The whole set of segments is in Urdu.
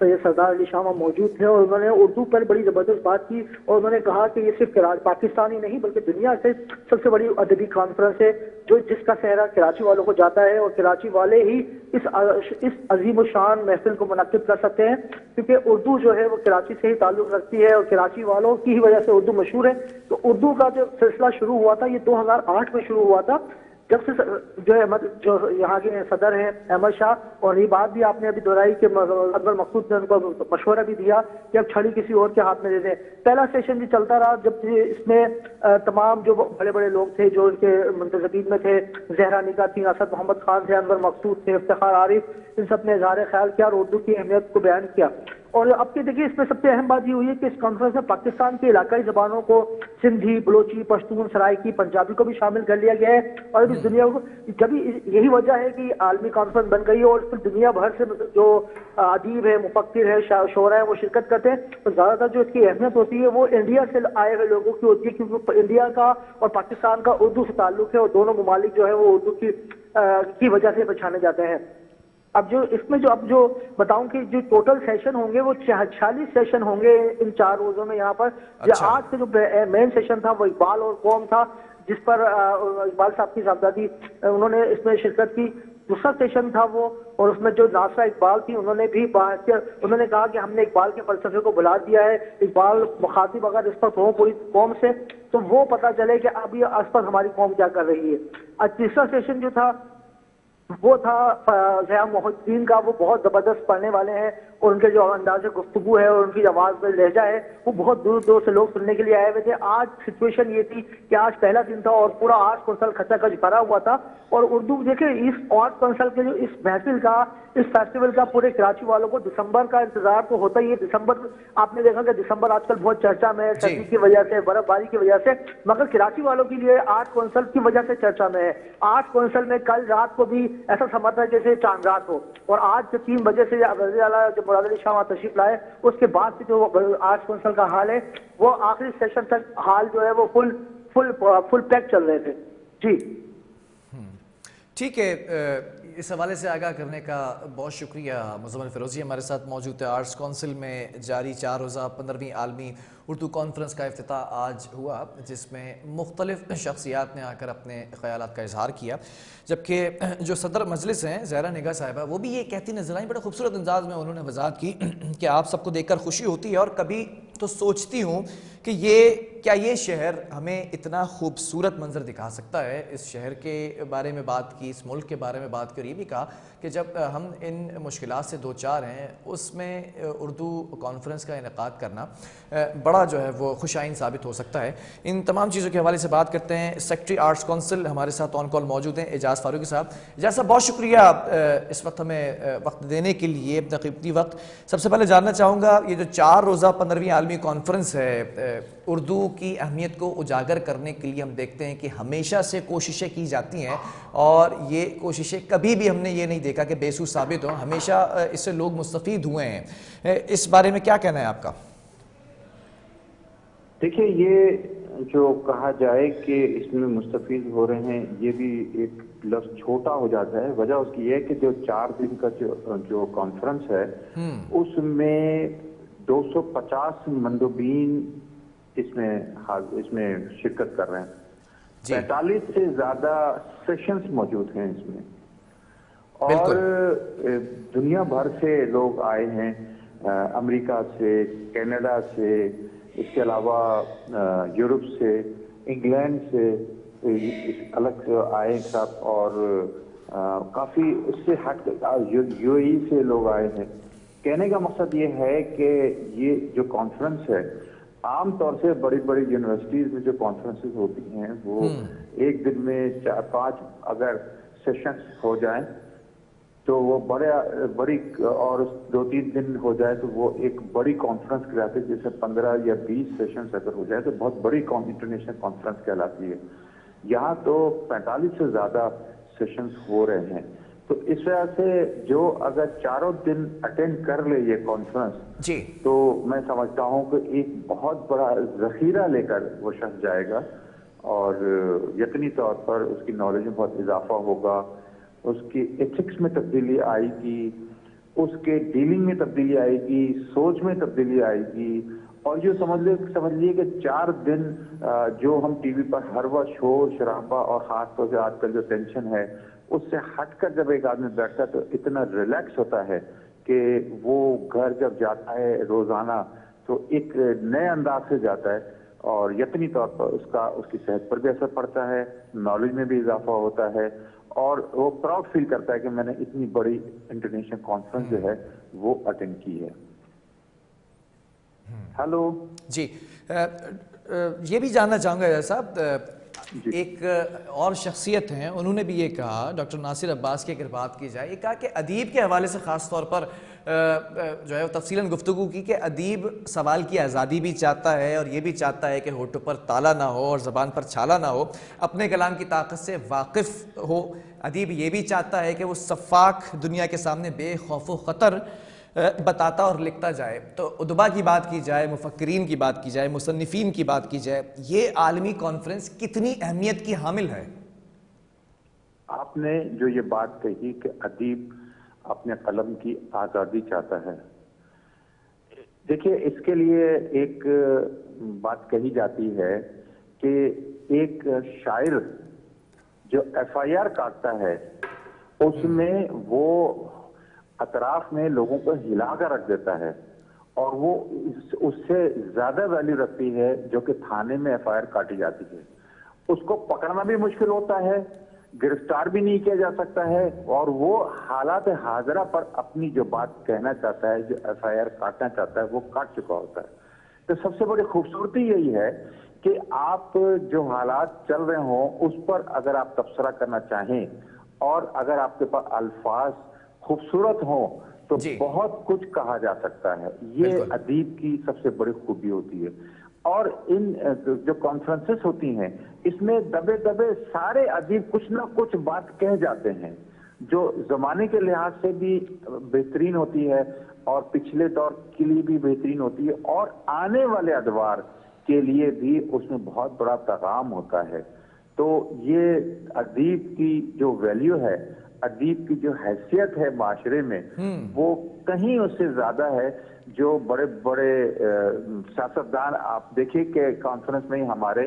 سید سردار علی شاہ موجود تھے اور انہوں نے اردو پر بڑی زبردست بات کی اور انہوں نے کہا کہ یہ صرف پاکستان ہی نہیں بلکہ دنیا سے سب سے بڑی ادبی کانفرنس ہے جس کا سہرا کراچی والوں کو جاتا ہے اور کراچی والے ہی اس عظیم الشان محفل کو منعقد کر سکتے ہیں کیونکہ اردو جو ہے وہ کراچی سے ہی تعلق رکھتی ہے اور کراچی والوں کی ہی وجہ سے اردو مشہور ہے. تو اردو کا جو سلسلہ شروع ہوا تھا یہ 2008 میں شروع ہوا تھا جب سے جو یہاں کے صدر ہیں احمد شاہ, اور یہ بات بھی آپ نے ابھی دہرائی کہ انور مقصود نے ان کو مشورہ بھی دیا کہ اب چھڑی کسی اور کے ہاتھ میں دے دیں. پہلا سیشن بھی چلتا رہا جب اس میں تمام جو بڑے بڑے لوگ تھے جو ان کے منتظمین میں تھے, زہرا نگاہ تھی, اسد محمد خان تھے, انور مقصود تھے, افتخار عارف, ان سب نے اظہار خیال کیا اور اردو کی اہمیت کو بیان کیا. اور اب کے دیکھیے اس میں سب سے اہم بات یہ ہوئی ہے کہ اس کانفرنس میں پاکستان کے علاقائی زبانوں کو سندھی, بلوچی, پشتون, سرائکی, پنجابی کو بھی شامل کر لیا گیا ہے. اور اب اس دنیا کو کبھی یہی وجہ ہے کہ عالمی کانفرنس بن گئی ہے اور اس میں دنیا بھر سے جو ادیب ہے, مفکر ہے, شعراء ہے وہ شرکت کرتے ہیں. تو زیادہ تر جو اس کی اہمیت ہوتی ہے وہ انڈیا سے آئے ہوئے لوگوں کی ہوتی ہے کیونکہ انڈیا کا اور پاکستان کا اردو سے تعلق ہے اور دونوں ممالک جو ہے وہ اردو کی وجہ سے پہچانے جاتے ہیں. اب جو اس میں جو بتاؤں کہ جو ٹوٹل سیشن ہوں گے وہ 46 سیشن ہوں گے ان 4 روزوں میں یہاں پر. آج کے جو مین سیشن تھا وہ اقبال اور قوم تھا جس پر اقبال صاحب کی صاحبزادی انہوں نے اس میں شرکت کی. دوسرا سیشن تھا وہ, اور اس میں جو ناصرہ اقبال تھی انہوں نے بھی انہوں نے کہا کہ ہم نے اقبال کے فلسفے کو بلا دیا ہے, اقبال مخاطب اگر اس پر ہو پوری قوم سے تو وہ پتہ چلے کہ اب یہ اس پر ہماری قوم کیا کر رہی ہے. اور تیسرا سیشن جو تھا وہ تھا ضیاء محی الدین کا. وہ بہت زبردست پڑھنے والے ہیں اور ان کے جو انداز گفتگو ہے اور ان کی آواز میں لہجہ ہے وہ بہت دور دور سے لوگ سننے کے لیے آئے ہوئے تھے. آج سچویشن یہ تھی کہ آج پہلا دن تھا اور پورا آرٹس کونسل کھچا کھچ بھرا ہوا تھا. اور اردو دیکھیں اس آرٹس کونسل کے جو اس محفل کا, اس فیسٹیول کا پورے کراچی والوں کو دسمبر کا انتظار تو ہوتا ہی ہے. دسمبر آپ نے دیکھا کہ دسمبر آج کل بہت چرچا میں ہے سردی کی وجہ سے, برف باری کی وجہ سے, مگر کراچی والوں کے لیے آرٹس کونسل کی وجہ سے چرچا میں ہے. آرٹس کونسل میں کل رات کو بھی ایسا سمجھ رہا ہے جیسے چاند رات ہو, اور آج جو 3 بجے سے وزیر اعلیٰ جو مراد علی شاہ تشریف لائے اس کے بعد سے جو آرٹس کونسل کا حال ہے وہ آخری سیشن تک حال جو ہے وہ فل پیک چل رہے تھے. جی ٹھیک ہے, اس حوالے سے آگاہ کرنے کا بہت شکریہ. مزمل فیروزی ہمارے ساتھ موجود ہے. آرٹس کونسل میں جاری 4 روزہ 15ویں عالمی اردو کانفرنس کا افتتاح آج ہوا جس میں مختلف شخصیات نے آ کر اپنے خیالات کا اظہار کیا, جبکہ جو صدر مجلس ہیں زہرا نگاہ صاحبہ وہ بھی یہ کہتی نظر آئیں, بڑے خوبصورت انداز میں انہوں نے وضاحت کی کہ آپ سب کو دیکھ کر خوشی ہوتی ہے اور کبھی تو سوچتی ہوں کہ یہ شہر ہمیں اتنا خوبصورت منظر دکھا سکتا ہے. اس شہر کے بارے میں بات کی, اس ملک کے بارے میں بات کی, اور یہ بھی کہا کہ جب ہم ان مشکلات سے دوچار ہیں اس میں اردو کانفرنس کا انعقاد کرنا بڑا جو ہے وہ خوش آئند ثابت ہو سکتا ہے. ان تمام چیزوں کے حوالے سے بات کرتے ہیں. سیکرٹری آرٹس کونسل ہمارے ساتھ آن کال موجود ہیں اعجاز فاروقی صاحب. اعجاز صاحب بہت شکریہ اس وقت ہمیں وقت دینے کے لیے, اپنا قیمتی وقت. سب سے پہلے جاننا چاہوں گا یہ جو 4 روزہ 15ویں عالمی کانفرنس ہے اردو کی اہمیت کو اجاگر کرنے کے لیے ہم دیکھتے ہیں کہ ہمیشہ سے کوششیں کی جاتی ہیں اور یہ کوششیں کبھی بھی ہم نے یہ نہیں دیکھا کہ بے سود ثابت ہوں, ہمیشہ اس سے لوگ مستفید ہوئے ہیں. اس بارے میں کیا کہنا ہے آپ کا؟ دیکھیے یہ جو کہا جائے کہ اس میں مستفید ہو رہے ہیں یہ بھی ایک لفظ چھوٹا ہو جاتا ہے. وجہ اس کی یہ ہے کہ جو 4 دن کا جو کانفرنس ہے اس میں 250 مندوبین اس میں شرکت کر رہے ہیں. 45 سے زیادہ سیشنز موجود ہیں اس میں, اور دنیا بھر سے لوگ آئے ہیں, امریکہ سے, کینیڈا سے, اس کے علاوہ یورپ سے, انگلینڈ سے الگ سے آئے سب, اور کافی اس سے ہٹ یو اے ای سے لوگ آئے ہیں. کہنے کا مقصد یہ ہے کہ یہ جو کانفرنس ہے عام طور سے بڑی بڑی یونیورسٹیز میں جو کانفرنسز ہوتی ہیں وہ ایک دن میں 4-5 اگر سیشنز ہو جائیں تو وہ بڑی اور 2-3 دن ہو جائے تو وہ ایک بڑی کانفرنس کہلاتی ہے. جیسے 15 یا 20 سیشنز اگر ہو جائے تو بہت بڑی انٹرنیشنل کانفرنس کہلاتی ہے. یہاں تو 45 سے زیادہ سیشنز ہو رہے ہیں. تو اس وجہ سے جو اگر 4 دن اٹینڈ کر لے یہ کانفرنس تو میں سمجھتا ہوں کہ ایک بہت بڑا ذخیرہ لے کر وہ شخص جائے گا اور یقینی طور پر اس کی نالج میں بہت اضافہ ہوگا, اس کی ایتھکس میں تبدیلی آئے گی, اس کے ڈیلنگ میں تبدیلی آئے گی, سوچ میں تبدیلی آئے گی. اور یہ سمجھ لیے کہ 4 دن جو ہم ٹی وی پر ہر وقت شور شرابہ اور خاص طور سے آج کل جو ٹینشن ہے اس سے ہٹ کر جب ایک آدمی بیٹھتا ہے تو اتنا ریلیکس ہوتا ہے کہ وہ گھر جب جاتا ہے روزانہ تو ایک نئے انداز سے جاتا ہے, اور یقینی طور پر اس کی صحت پر بھی اثر پڑتا ہے, نالج میں بھی اضافہ ہوتا ہے, اور وہ پراؤڈ فیل کرتا ہے کہ میں نے اتنی بڑی انٹرنیشنل کانفرنس جو ہے وہ اٹینڈ کی ہے. ہلو جی, یہ بھی جاننا چاہوں گا جج صاحب, ایک اور شخصیت ہیں, انہوں نے بھی یہ کہا, ڈاکٹر ناصر عباس کی اگر بات کی جائے, یہ کہا کہ ادیب کے حوالے سے خاص طور پر جو ہے وہ تفصیلاً گفتگو کی کہ ادیب سوال کی آزادی بھی چاہتا ہے اور یہ بھی چاہتا ہے کہ ہونٹوں پر تالا نہ ہو اور زبان پر چھالا نہ ہو, اپنے کلام کی طاقت سے واقف ہو. ادیب یہ بھی چاہتا ہے کہ وہ شفاف دنیا کے سامنے بے خوف و خطر بتاتا اور لکھتا جائے. تو ادبا کی بات کی جائے, مفکرین کی بات کی جائے, مصنفین کی بات کی جائے, یہ عالمی کانفرنس کتنی اہمیت کی حامل ہے؟ آپ نے جو یہ بات کہی کہ ادیب اپنے قلم کی آزادی چاہتا ہے, دیکھیے اس کے لیے ایک بات کہی جاتی ہے کہ ایک شاعر جو ایف آئی آر کاٹتا ہے اس میں وہ اطراف میں لوگوں کو ہلا کر رکھ دیتا ہے, اور وہ اس سے زیادہ ویلیو رکھتی ہے جو کہ تھانے میں ایف آئی آر کاٹی جاتی ہے. اس کو پکڑنا بھی مشکل ہوتا ہے, گرفتار بھی نہیں کیا جا سکتا ہے, اور وہ حالات حاضرہ پر اپنی جو بات کہنا چاہتا ہے, جو ایف آئی آر کاٹنا چاہتا ہے, وہ کاٹ چکا ہوتا ہے. تو سب سے بڑی خوبصورتی یہی ہے کہ آپ جو حالات چل رہے ہوں اس پر اگر آپ تبصرہ کرنا چاہیں اور اگر آپ کے پاس الفاظ خوبصورت ہوں تو بہت کچھ کہا جا سکتا ہے. یہ ادیب کی سب سے بڑی خوبی ہوتی ہے. اور ان جو کانفرنسز ہوتی ہیں اس میں دبے دبے سارے ادیب کچھ نہ کچھ بات کہہ جاتے ہیں جو زمانے کے لحاظ سے بھی بہترین ہوتی ہے اور پچھلے دور کے لیے بھی بہترین ہوتی ہے, اور آنے والے ادوار کے لیے بھی اس میں بہت بڑا پیغام ہوتا ہے. تو یہ ادیب کی جو ویلیو ہے, ادیب کی جو حیثیت ہے معاشرے میں, وہ کہیں اس سے زیادہ ہے. جو بڑے بڑے سیاستدان, آپ دیکھیں کہ کانفرنس میں ہی ہمارے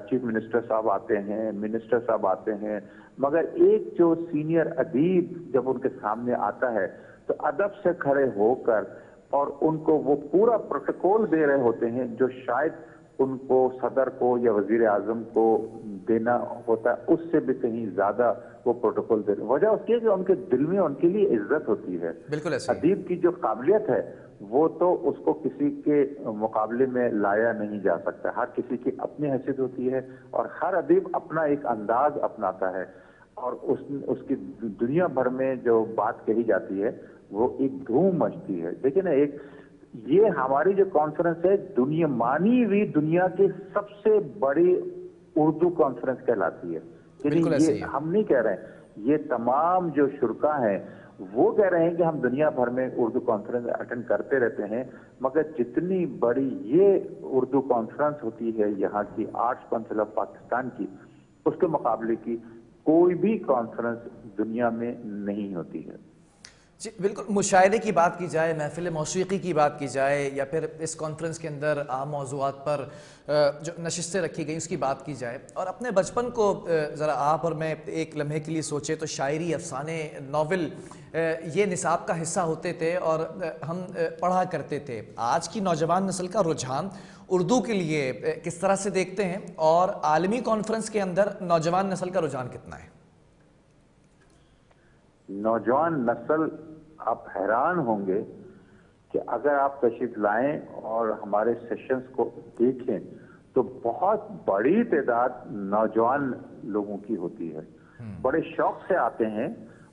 چیف منسٹر صاحب آتے ہیں, منسٹر صاحب آتے ہیں, مگر ایک جو سینئر ادیب جب ان کے سامنے آتا ہے تو ادب سے کھڑے ہو کر اور ان کو وہ پورا پروٹوکول دے رہے ہوتے ہیں جو شاید ان کو صدر کو یا وزیر اعظم کو دینا ہوتا ہے, اس سے بھی کہیں زیادہ وہ پروٹوکول دے رہے. وجہ اس کی ہے کہ ان کے دل میں ان کے لیے عزت ہوتی ہے. بالکل ایسے ادیب کی جو قابلیت ہے وہ تو اس کو کسی کے مقابلے میں لایا نہیں جا سکتا. ہر کسی کی اپنی حیثیت ہوتی ہے اور ہر ادیب اپنا ایک انداز اپناتا ہے, اور اس کی دنیا بھر میں جو بات کہی جاتی ہے وہ ایک دھوم مچتی ہے. دیکھیں نا, ایک یہ ہماری جو کانفرنس ہے دنیا مانی ہوئی دنیا کی سب سے بڑی اردو کانفرنس کہلاتی ہے. یہ ہم نہیں کہہ رہے ہیں, یہ تمام جو شرکا ہیں وہ کہہ رہے ہیں کہ ہم دنیا بھر میں اردو کانفرنس اٹینڈ کرتے رہتے ہیں, مگر جتنی بڑی یہ اردو کانفرنس ہوتی ہے یہاں کی آرٹس کونسل آف پاکستان کی, اس کے مقابلے کی کوئی بھی کانفرنس دنیا میں نہیں ہوتی ہے. جی بالکل. مشاعرے کی بات کی جائے, محفل موسیقی کی بات کی جائے, یا پھر اس کانفرنس کے اندر عام موضوعات پر جو نشستیں رکھی گئیں اس کی بات کی جائے, اور اپنے بچپن کو ذرا آپ اور میں ایک لمحے کے لیے سوچے تو شاعری, افسانے, ناول یہ نصاب کا حصہ ہوتے تھے اور ہم پڑھا کرتے تھے. آج کی نوجوان نسل کا رجحان اردو کے لیے کس طرح سے دیکھتے ہیں, اور عالمی کانفرنس کے اندر نوجوان نسل کا رجحان کتنا ہے؟ نوجوان نسل, آپ حیران ہوں گے کہ اگر آپ تشریف لائیں اور ہمارے سیشنز کو دیکھیں تو بہت بڑی تعداد نوجوان لوگوں کی ہوتی ہے. بڑے شوق سے آتے ہیں,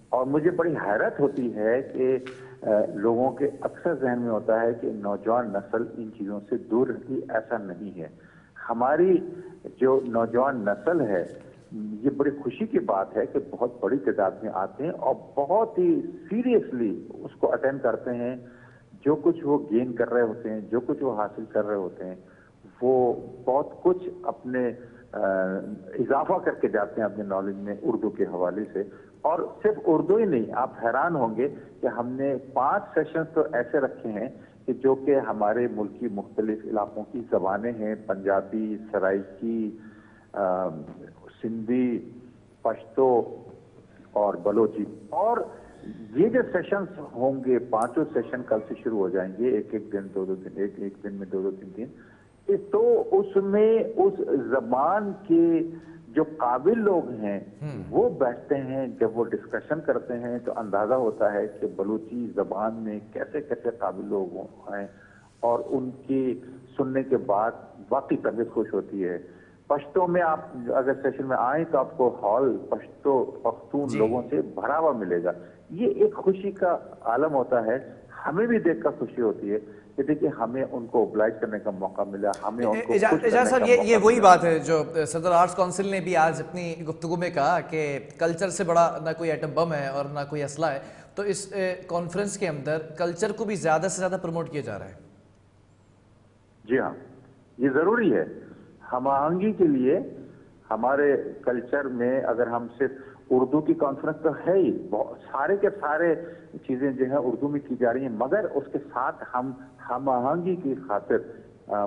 اور مجھے بڑی حیرت ہوتی ہے کہ لوگوں کے اکثر ذہن میں ہوتا ہے کہ نوجوان نسل ان چیزوں سے دور رہتی. ایسا نہیں ہے. ہماری جو نوجوان نسل ہے, یہ بڑی خوشی کی بات ہے کہ بہت بڑی تعداد میں آتے ہیں اور بہت ہی سیریسلی اس کو اٹینڈ کرتے ہیں. جو کچھ وہ گین کر رہے ہوتے ہیں, جو کچھ وہ حاصل کر رہے ہوتے ہیں, وہ بہت کچھ اپنے اضافہ کر کے جاتے ہیں اپنے نالج میں اردو کے حوالے سے, اور صرف اردو ہی نہیں، آپ حیران ہوں گے کہ ہم نے 5 سیشنز تو ایسے رکھے ہیں کہ جو کہ ہمارے ملک کی مختلف علاقوں کی زبانیں ہیں، پنجابی، سرائکی، سندھی، پشتو اور بلوچی. اور یہ جو سیشنز ہوں گے 5 سیشن کل سے شروع ہو جائیں گے، ایک دن 2 دن، ایک دن میں 2 3 دن. تو اس میں اس زبان کے جو قابل لوگ ہیں وہ بیٹھتے ہیں. جب وہ ڈسکشن کرتے ہیں تو اندازہ ہوتا ہے کہ بلوچی زبان میں کیسے کیسے قابل لوگ ہیں، اور ان کی سننے کے بعد واقعی طبیعت خوش ہوتی ہے. پشتو میں آپ اگر سیشن میں آئیں تو آپ کو ہال پختون لوگوں سے بھرا ہوا ملے گا. یہ ایک خوشی کا عالم ہوتا ہے. ہمیں بھی دیکھ کر خوشی ہوتی ہے کہ دیکھیں ہمیں ان کو اوبلائج کرنے کا موقع ملا، ہمیں ان کو خوش کرنے کا موقع ملا. یہ وہی بات ہے جو صدر آرٹس کونسل نے بھی آج اپنی گفتگو میں کہا کہ کلچر سے بڑا نہ کوئی ایٹم بم ہے اور نہ کوئی اسلحہ ہے. تو اس کانفرنس کے اندر کلچر کو بھی زیادہ سے زیادہ پروموٹ کیا جا رہا ہے. جی ہاں، یہ ضروری ہے. ہم آہنگی کے لیے ہمارے کلچر میں اگر ہم صرف اردو کی کانفرنس تو ہے ہی، سارے کے سارے چیزیں جو ہیں اردو میں کی جا رہی ہیں، مگر اس کے ساتھ ہم آہنگی کی خاطر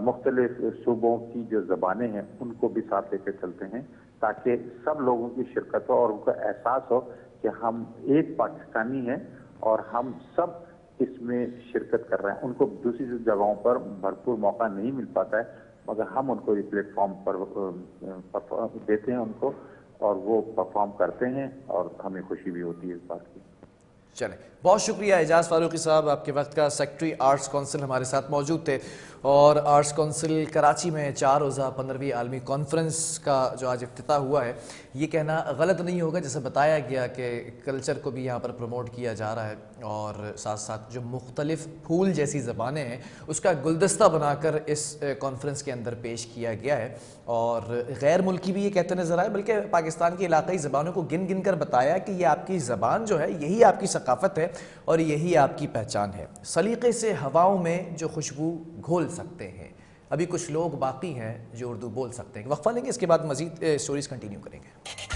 مختلف صوبوں کی جو زبانیں ہیں ان کو بھی ساتھ لے کے چلتے ہیں تاکہ سب لوگوں کی شرکت ہو اور ان کا احساس ہو کہ ہم ایک پاکستانی ہیں اور ہم سب اس میں شرکت کر رہے ہیں. ان کو دوسری جگہوں پر بھرپور موقع نہیں مل پاتا ہے، مگر ہم ان کو یہ پلیٹ فارم پر دیتے ہیں ان کو، اور وہ پرفارم کرتے ہیں اور ہمیں خوشی بھی ہوتی ہے اس بات کی. چلیں، بہت شکریہ اعجاز فاروقی صاحب آپ کے وقت کا. سیکٹری آرٹس کونسل ہمارے ساتھ موجود تھے. اور آرٹس کونسل کراچی میں 4 روزہ 15ویں عالمی کانفرنس کا جو آج افتتاح ہوا ہے، یہ کہنا غلط نہیں ہوگا جیسے بتایا گیا کہ کلچر کو بھی یہاں پر پروموٹ کیا جا رہا ہے، اور ساتھ ساتھ جو مختلف پھول جیسی زبانیں ہیں اس کا گلدستہ بنا کر اس کانفرنس کے اندر پیش کیا گیا ہے. اور غیر ملکی بھی یہ کہتے نظر آئے، بلکہ پاکستان کی علاقائی زبانوں کو گن گن کر بتایا کہ یہ آپ کی زبان جو ہے یہی آپ کی ثقافت ہے اور یہی آپ کی پہچان ہے. سلیقے سے ہواؤں میں جو خوشبو گھول سکتے ہیں. ابھی کچھ لوگ باقی ہیں جو اردو بول سکتے ہیں. وقفہ لیں گے، اس کے بعد مزید سٹوریز کنٹینیو کریں گے.